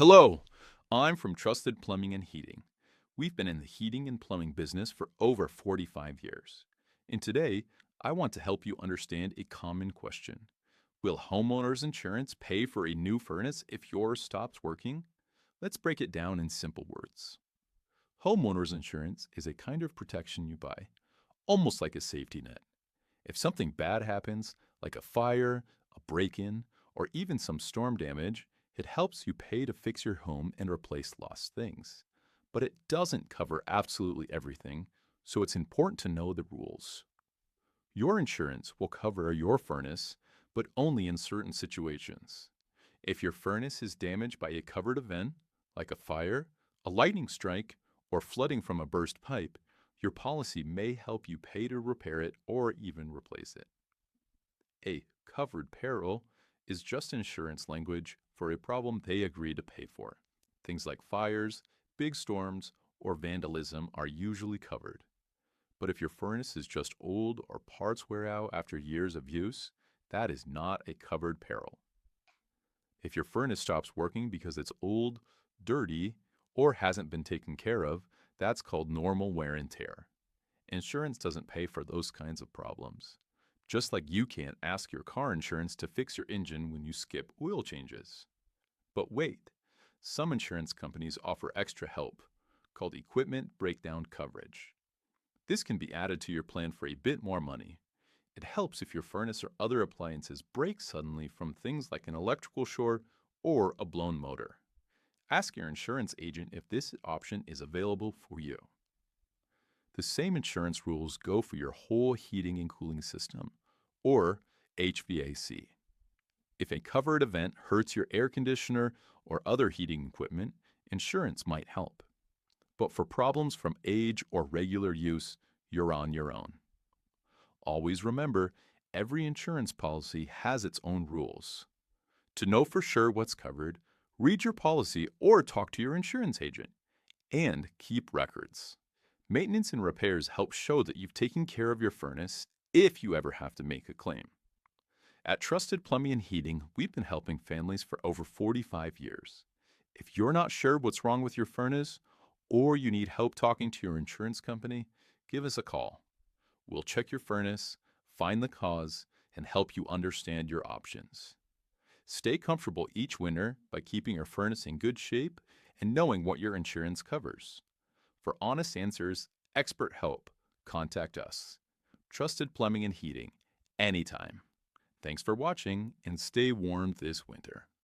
Hello, I'm from Trusted Plumbing and Heating. We've been in the heating and plumbing business for over 45 years. And today, I want to help you understand a common question. Will homeowners insurance pay for a new furnace if yours stops working? Let's break it down in simple words. Homeowners insurance is a kind of protection you buy, almost like a safety net. If something bad happens, like a fire, a break in, or even some storm damage, it helps you pay to fix your home and replace lost things. But it doesn't cover absolutely everything, so it's important to know the rules. Your insurance will cover your furnace, but only in certain situations. If your furnace is damaged by a covered event, like a fire, a lightning strike, or flooding from a burst pipe, your policy may help you pay to repair it or even replace it. A covered peril is just insurance language for a problem they agree to pay for. Things like fires, big storms, or vandalism are usually covered. But if your furnace is just old or parts wear out after years of use, that is not a covered peril. If your furnace stops working because it's old, dirty, or hasn't been taken care of, that's called normal wear and tear. Insurance doesn't pay for those kinds of problems. Just like you can't ask your car insurance to fix your engine when you skip oil changes. But wait, some insurance companies offer extra help, called equipment breakdown coverage. This can be added to your plan for a bit more money. It helps if your furnace or other appliances break suddenly from things like an electrical short or a blown motor. Ask your insurance agent if this option is available for you. The same insurance rules go for your whole heating and cooling system, or HVAC. If a covered event hurts your air conditioner or other heating equipment, insurance might help. But for problems from age or regular use, you're on your own. Always remember, every insurance policy has its own rules. To know for sure what's covered, read your policy or talk to your insurance agent. And keep records. Maintenance and repairs help show that you've taken care of your furnace if you ever have to make a claim. At Trusted Plumbing and Heating, we've been helping families for over 45 years. If you're not sure what's wrong with your furnace or you need help talking to your insurance company, give us a call. We'll check your furnace, find the cause, and help you understand your options. Stay comfortable each winter by keeping your furnace in good shape and knowing what your insurance covers. For honest answers, expert help, contact us. Trusted Plumbing and Heating, anytime. Thanks for watching and stay warm this winter.